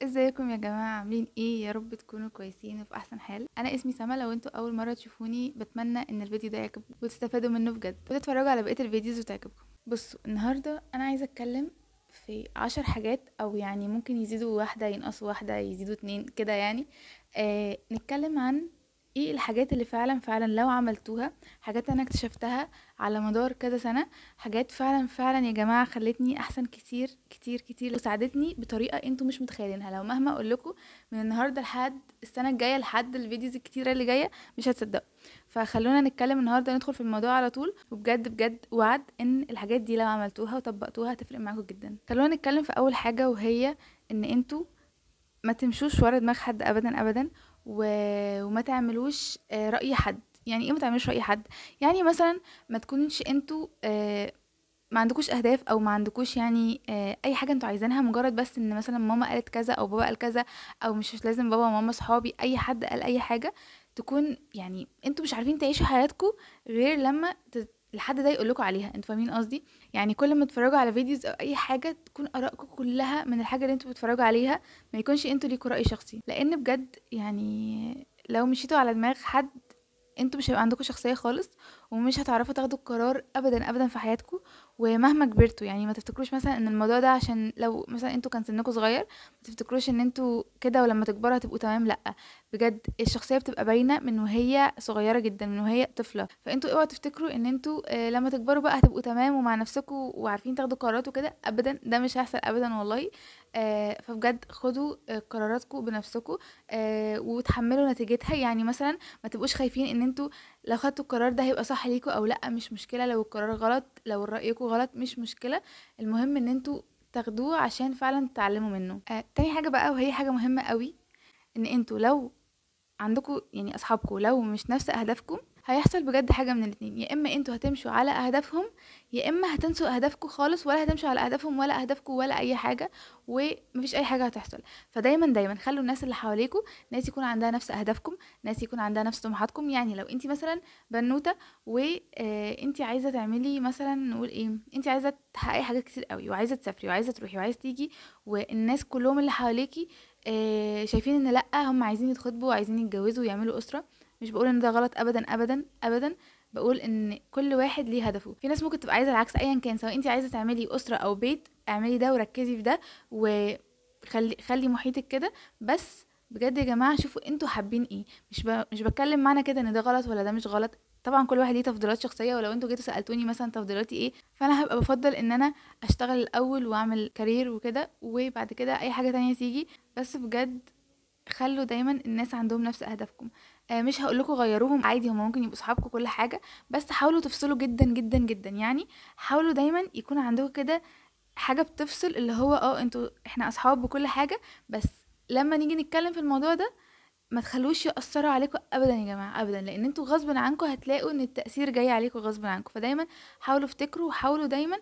ازيكم يا جماعة؟ عاملين ايه؟ يا رب تكونوا كويسين وفي احسن حال. انا اسمي سما. لو انتوا اول مرة تشوفوني بتمنى ان الفيديو ده يعجبكم وتستفادوا منه بجد وتتفرجوا على بقية الفيديوز وتعجبكم. بصوا، النهاردة انا عايزة اتكلم في 10 حاجات، او يعني ممكن يزيدوا واحدة ينقصوا واحدة يزيدوا اتنين كده يعني. نتكلم عن ايه الحاجات اللي فعلا فعلا لو عملتوها، حاجات انا اكتشفتها على مدار كذا سنة، حاجات فعلا فعلا يا جماعة خلتني احسن كتير كتير كتير وساعدتني بطريقة انتوا مش متخيلينها. لو مهما اقولكوا من النهاردة لحد السنة الجاية لحد الفيديوز الكتيرة اللي جاية مش هتصدقوا. فخلونا نتكلم النهاردة، ندخل في الموضوع على طول، وبجد بجد وعد ان الحاجات دي لو عملتوها وطبقتوها هتفرق معاكم جدا. خلونا نتكلم في اول حاجة، وهي ان انتوا ما تمشوش ورا دماغ حد ابدا ابدا، و... وما تعملوش رأي حد. يعني ايه ما تعملوش رأي حد؟ يعني مثلا ما تكونش انتوا ما عندكوش اهداف، او ما عندكوش يعني اي حاجه انتوا عايزينها، مجرد بس ان مثلا ماما قالت كذا او بابا قال كذا، او مش لازم بابا وماما، صحابي، اي حد قال اي حاجه، تكون يعني انتوا مش عارفين تعيشوا حياتكم غير لما الحد ده يقول لكم عليها. انتوا فاهمين قصدي؟ يعني كل ما تتفرجوا على فيديوز او اي حاجه تكون ارائكم كلها من الحاجه اللي انتوا بتتفرجوا عليها، ما يكونش انتوا ليكوا رأي شخصي. لان بجد يعني لو مشيتوا على دماغ حد انتوا مش هيبقى عندكم شخصية خالص، ومش هتعرفوا تاخدوا القرار ابدا ابدا في حياتكم. ومهما كبرتوا يعني ما تفتكروش مثلا ان الموضوع ده عشان لو مثلا انتوا كان سنكم صغير، ما تفتكروش ان انتوا كده ولما تكبروا هتبقوا تمام. لا، بجد الشخصية بتبقى باينة من وهي صغيرة جدا، من وهي طفلة. فانتوا اوعوا تفتكروا ان انتوا لما تكبروا بقى هتبقوا تمام ومع نفسكم وعارفين تاخدوا قرارات وكده. ابدا، ده مش هيحصل ابدا والله. فبجد خدوا قراراتكم بنفسكم، وتحملوا نتيجتها. يعني مثلا ما تبقوش خايفين ان انتوا لو خدتوا القرار ده هيبقى صح ليكوا او لا، مش مشكلة. لو القرار غلط، لو رأيكوا غلط، مش مشكلة. المهم ان انتوا تاخدوه عشان فعلا تتعلموا منه. تاني حاجة بقى، وهي حاجة مهمة قوي، ان انتوا لو عندكم يعني اصحابكم لو مش نفس اهدافكم، هيحصل بجد حاجه من الاتنين: يا اما انتوا هتمشوا على اهدافهم، يا اما هتنسوا اهدافكم خالص، ولا هتمشوا على اهدافهم ولا اهدافكم ولا اي حاجه، ومفيش اي حاجه هتحصل. فدايما دايما خلوا الناس اللي حواليكم ناس يكون عندها نفس اهدافكم، ناس يكون عندها نفس طموحاتكم. يعني لو انت مثلا بنوته وانت عايزه تعملي مثلا، نقول ايه، انت عايزه تحققي حاجات كتير قوي، وعايزه تسافري، وعايزه تروحي، وعايزه تيجي، والناس كلهم اللي حواليكي شايفين ان لا، هم عايزين يتخطبوا وعايزين يتجوزوا ويعملوا اسره. مش بقول ان ده غلط ابدا ابدا ابدا، بقول ان كل واحد ليه هدفه. في ناس ممكن تبقى عايزه العكس. ايا كان، سواء انت عايزه تعملي اسره او بيت، اعملي ده وركزي في ده، وخلي محيطك كده. بس بجد يا جماعه شوفوا انتوا حابين ايه. مش بتكلم معنى كده ان ده غلط ولا ده مش غلط. طبعا كل واحد ليه تفضيلات شخصيه، ولو انتوا جيتوا سالتوني مثلا تفضيلاتي ايه، فانا هبقى بفضل ان انا اشتغل الاول واعمل كارير وكده، وبعد كده اي حاجه تانية تيجي. بس بجد خلوا دايما الناس عندهم نفس اهدافكم. مش هقولكوا غيروهم، عادي، هما ممكن يبقوا صحابكم كل حاجه، بس حاولوا تفصلوا جدا جدا جدا. يعني حاولوا دايما يكون عندكم كده حاجه بتفصل، اللي هو انتوا احنا اصحاب بكل حاجه، بس لما نيجي نتكلم في الموضوع ده ما تخلوش يأثروا عليكم ابدا يا جماعه، ابدا. لان انتوا غصب عنكم هتلاقوا ان التأثير جاي عليكم غصب عنكم. فدايما حاولوا افتكروا، وحاولوا دايما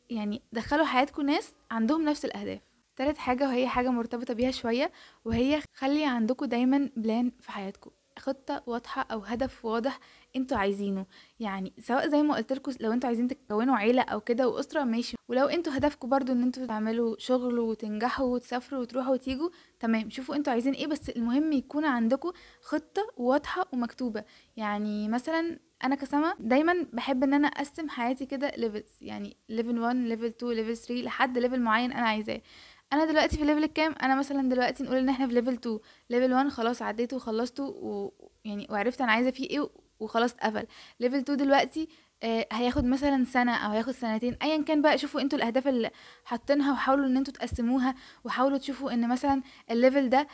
يعني دخلوا حياتكم ناس عندهم نفس الأهداف. تالت حاجة، وهي حاجة مرتبطة بيها شوية، وهي خلي عندكم دايما بلان في حياتكم، خطة واضحة أو هدف واضح انتوا عايزينه. يعني سواء زي ما قلت لكم، لو انتوا عايزين تكونوا عيلة أو كده وأسرة، ماشي. ولو انتوا هدفكم برضو ان انتوا تعملوا شغل وتنجحوا وتسافروا وتروحوا وتيجوا، تمام. شوفوا انتوا عايزين ايه، بس المهم يكون عندكم خطة واضحة ومكتوبة. يعني مثلا انا كسما دايما بحب ان انا اقسم حياتي كده ليفلز، يعني ليفل 1، ليفل 2، ليفل 3، لحد ليفل معين انا عايزاه. انا دلوقتي في ليفل الكام؟ انا مثلا دلوقتي نقول ان احنا في ليفل 2. ليفل 1 خلاص عديته وخلصته يعني وعرفت انا عايزه فيه ايه، وخلاص اتقفل. ليفل 2 دلوقتي هياخد مثلا سنة او هياخد سنتين، ايا كان بقى. شوفوا انتوا الاهداف اللي حاطينها وحاولوا ان انتوا تقسموها، وحاولوا تشوفوا ان مثلا الليفل ده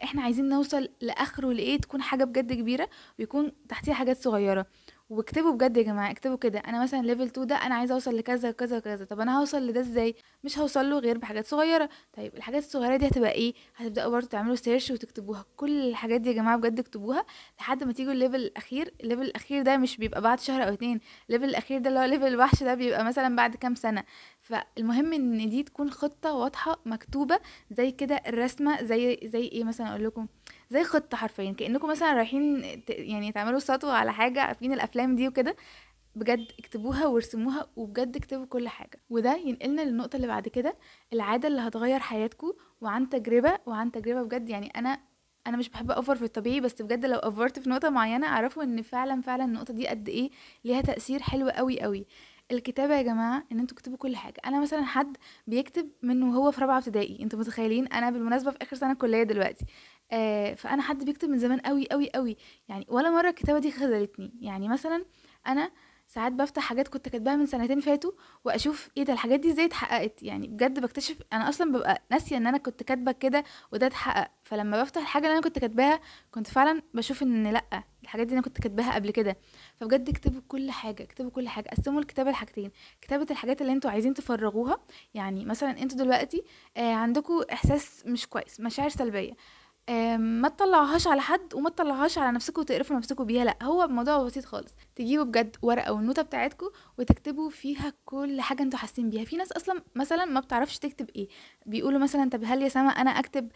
احنا عايزين نوصل لاخره لايه، تكون حاجة بجد كبيرة، ويكون تحتيها حاجات صغيرة. واكتبوا بجد يا جماعه، اكتبوا كده: انا مثلا ليفل 2 ده انا عايزه اوصل لكذا كذا كذا. طب انا هوصل لده ازاي؟ مش هوصل له غير بحاجات صغيره. طيب الحاجات الصغيره دي هتبقى ايه؟ هتبداوا برضو تعملوا سيرش وتكتبوها. كل الحاجات دي يا جماعه بجد اكتبوها لحد ما تيجوا الليفل الاخير. الليفل الاخير ده مش بيبقى بعد شهر او اتنين. الليفل الاخير ده اللي هو ليفل الوحش ده بيبقى مثلا بعد كام سنه. فالمهم ان دي تكون خطه واضحه مكتوبه، زي كده الرسمه، زي ايه مثلا اقول لكم، زي خطة حرفيا، كأنكم مثلا رايحين يعني تعملوا سطوة على حاجة. عارفين الأفلام دي وكده؟ بجد اكتبوها وارسموها، وبجد اكتبوا كل حاجة. وده ينقلنا للنقطة اللي بعد كده، العادة اللي هتغير حياتكم. وعن تجربة بجد، يعني انا مش بحب اوفر في الطبيعي، بس بجد لو اوفرت في نقطة معينة اعرفوا ان فعلا النقطة دي قد ايه ليها تأثير حلو قوي قوي. الكتابة يا جماعة، ان انتوا تكتبوا كل حاجة. انا مثلا حد بيكتب من وهو في رابعة ابتدائي، انتوا متخيلين؟ انا بالمناسبة في اخر سنة كلية دلوقتي. فانا حد بيكتب من زمان قوي قوي قوي. يعني ولا مرة الكتابة دي خذلتني. يعني مثلا انا ساعات بفتح حاجات كنت كاتباها من سنتين فاتوا، واشوف ايه ده، الحاجات دي ازاي اتحققت. يعني بجد بكتشف انا اصلا ببقى ناسيه ان انا كنت كاتبه كده وده اتحقق. فلما بفتح الحاجه اللي انا كنت كاتباها، كنت فعلا بشوف ان لا، الحاجات دي انا كنت كاتباها قبل كده. فبجد اكتبوا كل حاجه، اكتبوا كل حاجه. قسموا الكتابه لحاجتين: كتابه الحاجات اللي انتوا عايزين تفرغوها. يعني مثلا انتوا دلوقتي عندكم احساس مش كويس، مشاعر سلبيه، ما تطلعوهاش على حد وما تطلعوهاش على نفسكم وتقرفوا نفسكم بيها. لا، هو الموضوع بسيط خالص. تجيبوا بجد ورقه والنوته بتاعتكم وتكتبوا فيها كل حاجه انتوا حاسين بيها. في ناس اصلا مثلا ما بتعرفش تكتب ايه، بيقولوا مثلا طب هل يا سما انا اكتب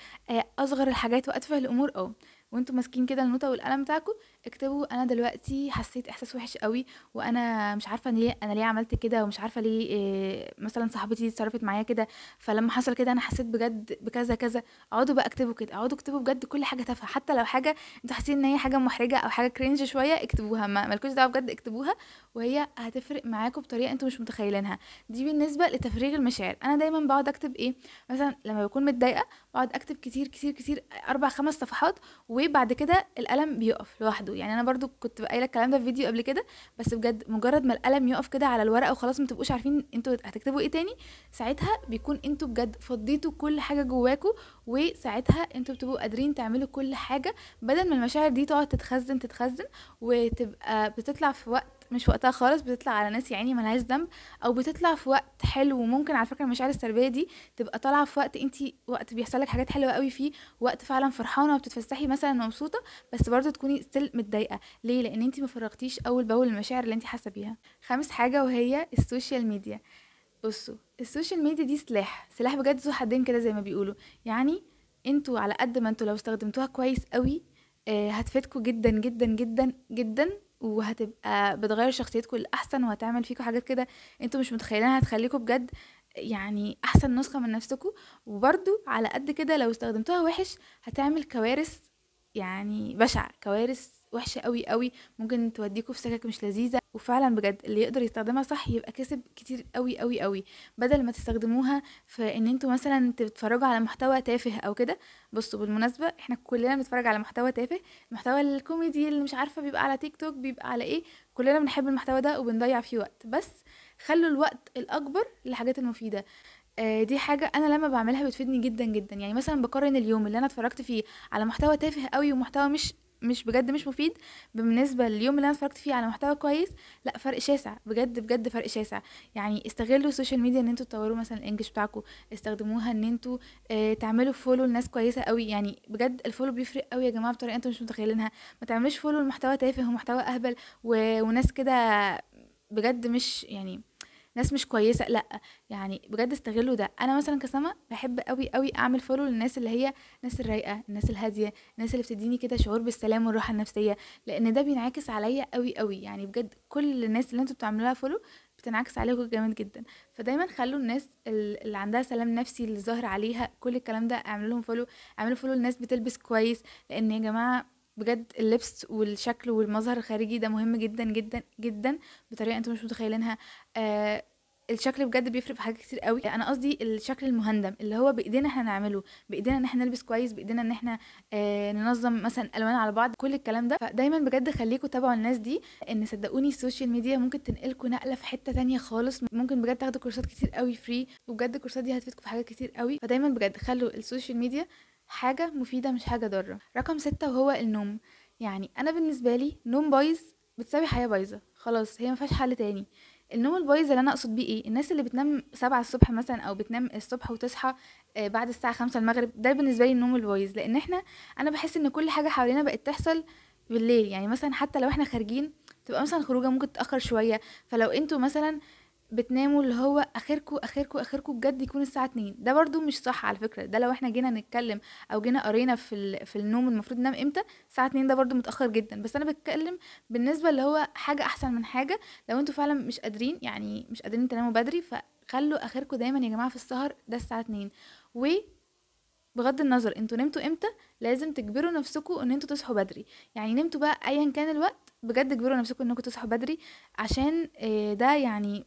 اصغر الحاجات واتفه الامور؟ وانتوا ماسكين كده النوته والقلم بتاعكم، اكتبوا: انا دلوقتي حسيت احساس وحش قوي، وانا مش عارفه ليه عملت كده، ومش عارفه ليه مثلا صاحبتي دي اتصرفت معايا كده، فلما حصل كده انا حسيت بجد بكذا كذا. اقعدوا بقى اكتبوا كده، اقعدوا اكتبوا بجد كل حاجه تافهه، حتى لو حاجه انتوا حاسين ان هي حاجه محرجه او حاجه كرينج شويه، اكتبوها. ما مالكوش دعوه، بجد اكتبوها، وهي هتفرق معاكم بطريقه انتوا مش متخيلينها. دي بالنسبه لتفريغ المشاعر. انا دايما بقعد اكتب ايه؟ مثلا لما بكون متضايقه بقعد اكتب كتير كتير كتير، 4 5 صفحات، وبعد كده القلم بيقف لوحده. يعني انا برضو كنت قايله الكلام ده في فيديو قبل كده، بس بجد مجرد ما القلم يقف كده على الورقه وخلاص ما تبقوش عارفين انتوا هتكتبوا ايه تاني، ساعتها بيكون انتوا بجد فضيتوا كل حاجه جواكوا. وساعتها انتوا بتبقوا قادرين تعملوا كل حاجة، بدل ما المشاعر دي تقعد تتخزن وتبقى بتطلع في وقت مش وقتها خالص، بتطلع على ناس يعني ملهاش ذنب، او بتطلع في وقت حلو. وممكن على فكرة المشاعر السلبية دي تبقى طالعة في وقت انتي وقت بيحصل لك حاجات حلوة قوي فيه، وقت فعلا فرحانة وبتتفسحي مثلا ومبسوطة، بس برضه تكوني ستيل متضايقة. ليه؟ لان انتي ما فرغتيش اول باول المشاعر اللي انتي حاسة بيها. خامس حاجة وهي السوشيال ميديا. بصوا، السوشيال ميديا دي سلاح بجد ذو حدين كده زي ما بيقولوا. يعني انتوا على قد ما انتوا لو استخدمتوها كويس قوي هتفيدكوا جدا جدا جدا جدا، وهتبقى بتغير شخصيتكم للاحسن، وهتعمل فيكم حاجات كده انتوا مش متخيلينها، هتخليكم بجد يعني احسن نسخة من نفسكم. وبرضو على قد كده لو استخدمتوها وحش هتعمل كوارث، يعني بشعة، كوارث وحشة قوي قوي، ممكن توديكوا في سكك مش لذيذة. وفعلا بجد اللي يقدر يستخدمها صح يبقى كسب كتير قوي قوي قوي، بدل ما تستخدموها في ان انتوا مثلا تتفرجوا على محتوى تافه او كده. بصوا بالمناسبة احنا كلنا بنتفرج على محتوى تافه، المحتوى الكوميدي اللي مش عارفة بيبقى على تيك توك، بيبقى على ايه، كلنا بنحب المحتوى ده وبنضيع فيه وقت. بس خلوا الوقت الاكبر للحاجات المفيدة. دي حاجة انا لما بعملها بتفيدني جدا جدا. يعني مثلا بقارن اليوم اللي انا اتفرجت فيه على محتوى تافه قوي ومحتوى مش بجد مش مفيد، بالنسبة لليوم اللي انا اتفرجت فيه على محتوى كويس. لا، فرق شاسع بجد بجد، فرق شاسع. يعني استغلوا السوشيال ميديا ان انتوا تطوروا مثلا الانجليش بتاعكم، استخدموها ان انتوا تعملوا فولو لناس كويسة قوي. يعني بجد الفولو بيفرق قوي يا جماعة بطريقة انتوا مش متخيلينها. ما تعملوش فولو لمحتوى تافه ومحتوى اهبل وناس كده بجد مش يعني ناس مش كويسه. لا، يعني بجد استغلوا ده. انا مثلا كسمة بحب قوي قوي اعمل فولو للناس اللي هي الناس الرايقه، الناس الهاديه، الناس اللي بتديني كده شعور بالسلام والراحه النفسيه، لان ده بينعكس عليا قوي قوي. يعني بجد كل الناس اللي انتوا بتعملوها فولو بتنعكس عليكم جامد جدا. فدايما خلوا الناس اللي عندها سلام نفسي اللي ظاهر عليها كل الكلام ده اعملوا لهم فولو. اعملوا فولو للناس بتلبس كويس، لان يا جماعه بجد اللبس والشكل والمظهر الخارجي ده مهم جدا جدا جدا بطريقه انتوا مش متخيلينها. آه الشكل بجد بيفرق في حاجات كتير قوي. انا قصدي الشكل المهندم اللي هو بايدينا احنا نعمله، بايدينا ان احنا نلبس كويس، بايدينا ان احنا ننظم مثلا الوان على بعض، كل الكلام ده. فدايما بجد خليكم تابعوا الناس دي، ان صدقوني السوشيال ميديا ممكن تنقلكم نقله في حته تانية خالص. ممكن بجد تاخدوا كورسات كتير قوي فري، وبجد الكورسات دي هتفيدكم في حاجات كتير قوي. فدايما بجد خلوا السوشيال ميديا حاجه مفيده مش حاجه ضاره. رقم 6 وهو النوم. يعني انا بالنسبه لي نوم بايظ بتساوي حياه بايظه، خلاص هي ما فيهاش حل تاني. النوم البايظ اللي انا اقصد بيه ايه؟ الناس اللي بتنام 7 الصبح مثلا، او بتنام الصبح وتصحى بعد الساعه 5 المغرب، ده بالنسبه لي النوم البايظ. لان انا بحس ان كل حاجه حوالينا بقت تحصل بالليل. يعني مثلا حتى لو احنا خارجين، تبقى مثلا خروجه ممكن تتاخر شويه، فلو انتوا مثلا بتناموا اللي هو اخركم بجد يكون الساعه 2. ده برضو مش صح على فكره. ده لو احنا جينا نتكلم او جينا قرينا في النوم المفروض ننام امتى، الساعه 2 ده برضو متاخر جدا. بس انا بتكلم بالنسبه اللي هو حاجه احسن من حاجه. لو انتوا فعلا مش قادرين، يعني مش قادرين تناموا بدري، فخلوا اخركم دايما يا جماعه في السهر ده الساعه 2. بغض النظر انتوا نمتوا امتى، لازم تجبروا نفسكم ان انتوا تصحوا بدري. يعني نمتوا بقى ايا كان الوقت، بجد اجبروا نفسكم انكم تصحوا بدري. عشان ده يعني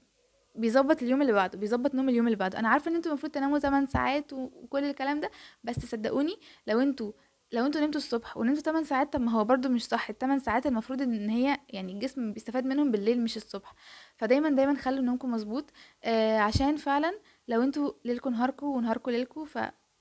بيظبط اليوم اللي بعده، بيظبط نوم اليوم اللي بعده. انا عارفه ان انتوا المفروض تناموا 8 ساعات وكل الكلام ده، بس صدقوني لو انتوا نمتوا الصبح ونمتوا 8 ساعات، طب ما هو برضو مش صح. ال8 ساعات المفروض ان هي يعني الجسم بيستفاد منهم بالليل مش الصبح. فدايما دايما خلوا نومكم مظبوط. عشان فعلا لو انتوا ليلكم نهاركم ونهاركم ليلكم،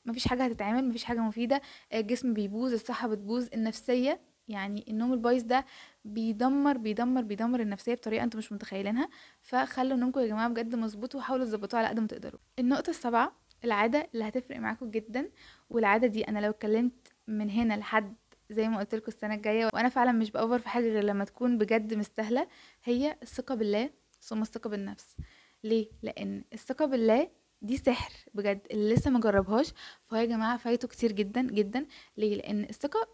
مفيش حاجة هتتعمل، مفيش حاجة مفيدة. الجسم بيبوظ، الصحة بتبوظ، النفسية. يعني النوم البايظ ده بيدمر النفسية بطريقة انتوا مش متخيلينها. فخلوا نومكم يا جماعة بجد مظبوط، وحاولوا تظبطوه على قد ما تقدروا. النقطة السابعة، العادة اللي هتفرق معاكم جدا. والعادة دي انا لو اتكلمت من هنا لحد زي ما قلت لكم السنة الجاية وانا فعلا مش بأوفر في حاجة غير لما تكون بجد مستاهلة، هي الثقة بالله ثم الثقة بالنفس. ليه؟ لان الثقة بالله دي سحر بجد. اللي لسه ما جربهاش فهو يا جماعه فايته كتير جدا جدا. ليه؟ لان الثقه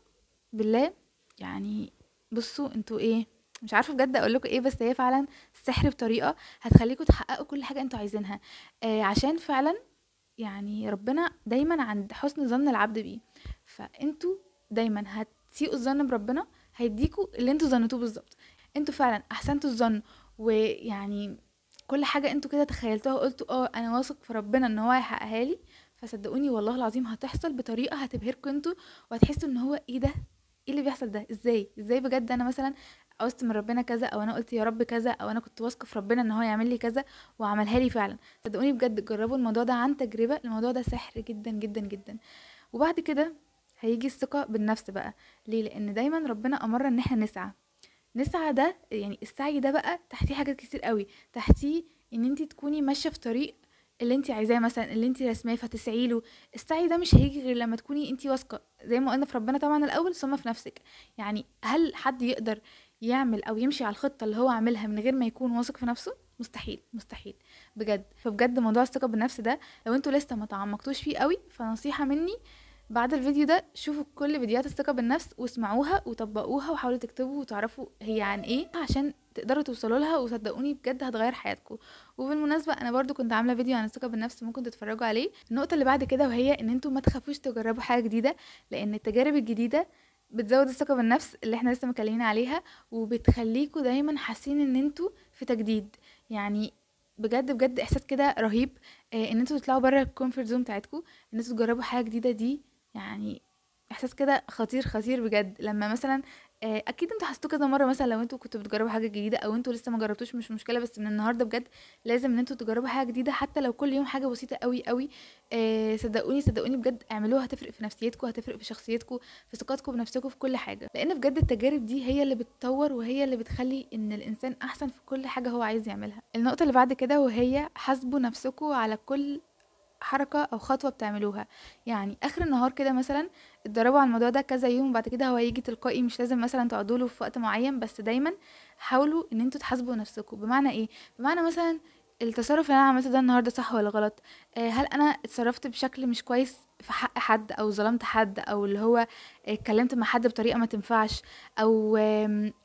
بالله يعني، بصوا انتوا ايه، مش عارفه بجد اقول لكم ايه، بس هي فعلا سحر بطريقه هتخليكم تحققوا كل حاجه انتوا عايزينها. عشان فعلا يعني ربنا دايما عند حسن ظن العبد بيه. فانتوا دايما هتسيئوا الظن بربنا، هيديكوا اللي انتوا ظنتوه بالظبط. انتوا فعلا احسنتوا الظن، ويعني كل حاجه انتوا كده تخيلتوها وقلتوا انا واثق في ربنا ان هو هيحققها لي. فصدقوني والله العظيم هتحصل بطريقه هتبهركم انتوا، وهتحسوا ان هو ايه ده، ايه اللي بيحصل ده، ازاي بجد انا مثلا عوزت من ربنا كذا، او انا قلت يا رب كذا، او انا كنت واثقه في ربنا ان هو يعمل لي كذا وعملها لي فعلا. صدقوني بجد جربوا الموضوع ده عن تجربة، الموضوع ده سحر جدا جدا جدا. وبعد كده هيجي الثقة بالنفس بقى. ليه؟ لان دايما ربنا امرنا ان احنا نسعى. ده يعني السعي ده بقى تحتيه حاجات كتير قوي. تحتيه ان انت تكوني ماشية في طريق اللي انت عايزاه، مثلا اللي انت رسماه فتسعي له. السعي ده مش هيجي غير لما تكوني انت واثقة زي ما قلنا في ربنا طبعا الاول، ثم في نفسك. يعني هل حد يقدر يعمل او يمشي على الخطة اللي هو عاملها من غير ما يكون واثق في نفسه؟ مستحيل مستحيل بجد. فبجد موضوع الثقة بالنفس ده لو انتوا لسه ما تعمقتوش فيه قوي، فنصيحة مني بعد الفيديو ده شوفوا كل فيديوهات الثقة بالنفس واسمعوها وطبقوها، وحاولوا تكتبوا وتعرفوا هي عن ايه عشان تقدروا توصلوا لها. وصدقوني بجد هتغير حياتكم. وبالمناسبة انا برضو كنت عاملة فيديو عن الثقة بالنفس، ممكن تتفرجوا عليه. النقطة اللي بعد كده وهي ان انتوا ما تخافوش تجربوا حاجة جديدة، لان التجارب الجديدة بتزود الثقة بالنفس اللي احنا لسه مكلمين عليها، وبتخليكوا دايما حاسين ان انتوا في تجديد. يعني بجد احساس كده رهيب. ان انتوا تطلعوا بره الكومفورت زون بتاعتكم، ان انتوا تجربوا حاجة جديدة. دي يعني احساس كده خطير بجد. لما مثلا اكيد انتوا حسيتوا كذا مره، مثلا لو انتوا كنتوا بتجربوا حاجه جديده او انتوا لسه ما جربتوش مش مشكله، بس من النهارده بجد لازم ان انتوا تجربوا حاجه جديده، حتى لو كل يوم حاجه بسيطه قوي قوي. صدقوني بجد اعملوها، هتفرق في نفسيتكم، هتفرق في شخصيتكم، في ثقتكم بنفسكم، في كل حاجه. لان بجد التجارب دي هي اللي بتطور، وهي اللي بتخلي ان الانسان احسن في كل حاجه هو عايز يعملها. النقطه اللي بعد كده وهي حاسبوا نفسكم على كل حركة او خطوة بتعملوها. يعني اخر النهار كده مثلا اتدربوا على الموضوع ده كذا يوم، وبعد كده هو هيجي تلقائي. مش لازم مثلا تقعدوا له في وقت معين، بس دايما حاولوا ان انتوا تحاسبوا نفسكم. بمعنى ايه؟ بمعنى مثلا التصرف اللي انا عملته ده النهارده صح ولا غلط؟ هل انا اتصرفت بشكل مش كويس في حق حد، او ظلمت حد، او اللي هو اتكلمت مع حد بطريقه ما تنفعش، او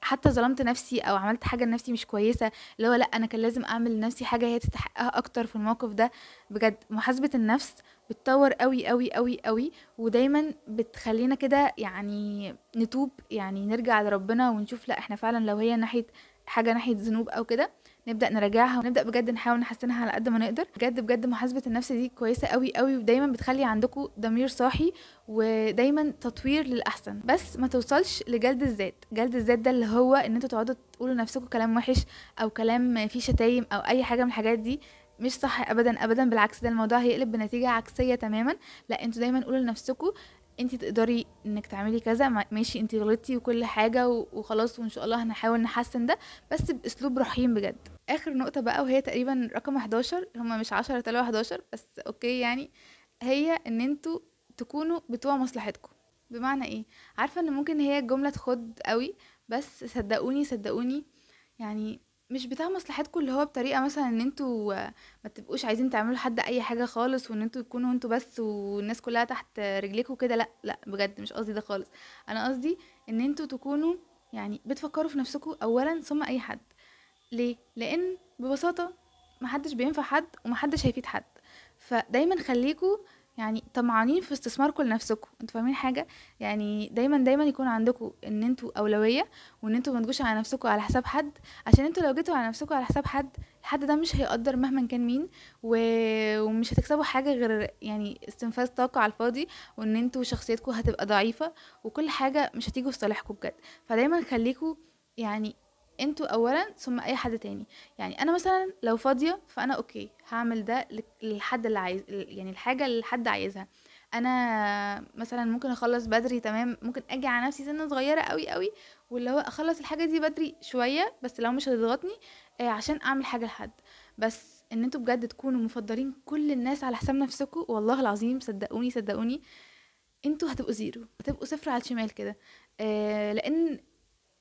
حتى ظلمت نفسي او عملت حاجه لنفسي مش كويسه، اللي هو لا انا كان لازم اعمل لنفسي حاجه هي تستحقها اكتر في الموقف ده. بجد محاسبة النفس بتطور قوي قوي قوي قوي، ودايما بتخلينا كده يعني نتوب، يعني نرجع لربنا ونشوف لا احنا فعلا لو هي ناحية حاجة، ناحية ذنوب او كده، نبدأ نراجعها ونبدأ بجد نحاول نحسنها على قد ما نقدر. بجد محاسبة النفس دي كويسة قوي قوي، ودايما بتخلي عندكم ضمير صاحي، ودايما تطوير للأحسن. بس ما توصلش لجلد الذات. جلد الذات ده اللي هو ان انتوا تقعدوا تقولوا لنفسكم كلام وحش، او كلام فيه شتايم، او اي حاجة من الحاجات دي. مش صح ابدا بالعكس، ده الموضوع هيقلب بنتيجة عكسية تماما. لا انتوا دايما قولوا لنفسكم انتي تقدري انك تعملي كذا، ماشي انتي غلطتي وكل حاجة وخلاص، وان شاء الله هنحاول نحسن ده، بس باسلوب رحيم بجد. اخر نقطة بقى وهي تقريبا رقم 11، هما مش 10 طلعوا 11 بس اوكي يعني، هي ان انتوا تكونوا بتوع مصلحتكم. بمعنى ايه؟ عارفة ان ممكن هي الجملة تخد قوي، بس صدقوني يعني مش بتاع مصلحتكم، اللي هو بطريقه مثلا ان انتوا ما تبقوش عايزين تعملوا لحد اي حاجه خالص، وان انتوا تكونوا انتوا بس والناس كلها تحت رجليكوا كده. لا لا، بجد مش قصدي ده خالص. انا قصدي ان انتوا تكونوا يعني بتفكروا في نفسكم اولا ثم اي حد. ليه؟ لان ببساطه محدش بينفع حد ومحدش هيفيد حد. فدايما خليكوا يعني طمعانين في استثماركم لنفسكم. انتوا فاهمين حاجه؟ يعني دايما يكون عندكم ان انتوا اولويه، وان انتوا ما تجوش على نفسكم على حساب حد. عشان انتوا لو جيتوا على نفسكم على حساب حد، الحد ده مش هيقدر مهما كان مين و... ومش هتكسبوا حاجه غير يعني استنفاذ طاقه على الفاضي، وان انتوا شخصيتكم هتبقى ضعيفه، وكل حاجه مش هتيجوا في صالحكم بجد. فدايما خليكوا يعني انتوا اولا ثم اي حد تاني. يعني انا مثلا لو فاضيه فانا اوكي هعمل ده للحد اللي عايز، يعني الحاجه اللي الحد عايزها. انا مثلا ممكن اخلص بدري، تمام، ممكن اجي على نفسي سنه صغيره قوي قوي، واللي هو اخلص الحاجه دي بدري شويه بس لو مش هتضغطني، عشان اعمل حاجه لحد. بس ان انتوا بجد تكونوا مفضلين كل الناس على حساب نفسكم، والله العظيم صدقوني صدقوني انتوا هتبقوا زيرو، هتبقوا صفر على الشمال كده. لان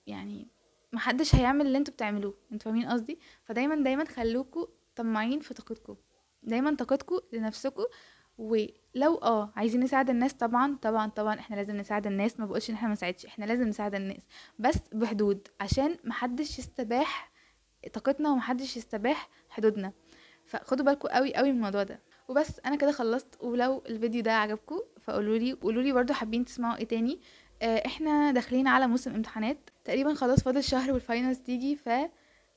يعني محدش هيعمل اللي انتوا بتعملوه. انتوا فاهمين قصدي؟ فدايما خلوكوا طماعين في طاقتكم، دايما طاقتكم لنفسكم. ولو عايزين نساعد الناس، طبعا احنا لازم نساعد الناس، ما بقولش ان احنا ما نساعدش، احنا لازم نساعد الناس بس بحدود، عشان محدش يستباح طاقتنا ومحدش يستباح حدودنا. فخدوا بالكم قوي قوي من الموضوع ده. وبس انا كده خلصت. ولو الفيديو ده عجبكم قولوا لي برضو حابين تسمعوا ايه تاني. احنا داخلين على موسم امتحانات تقريبا، خلاص فاضل شهر والفاينلز تيجي.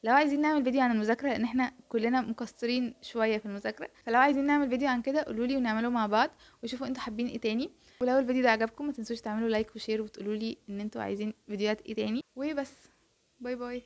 لو عايزين نعمل فيديو عن المذاكرة، لان احنا كلنا مقصرين شوية في المذاكرة، فلو عايزين نعمل فيديو عن كده قولولي ونعمله مع بعض، وشوفوا انتوا حابين ايه تاني. ولو الفيديو ده عجبكم ما تنسوش تعملوا لايك وشير، وتقولولي ان انتوا عايزين فيديوهات ايه تاني. وبس، باي باي.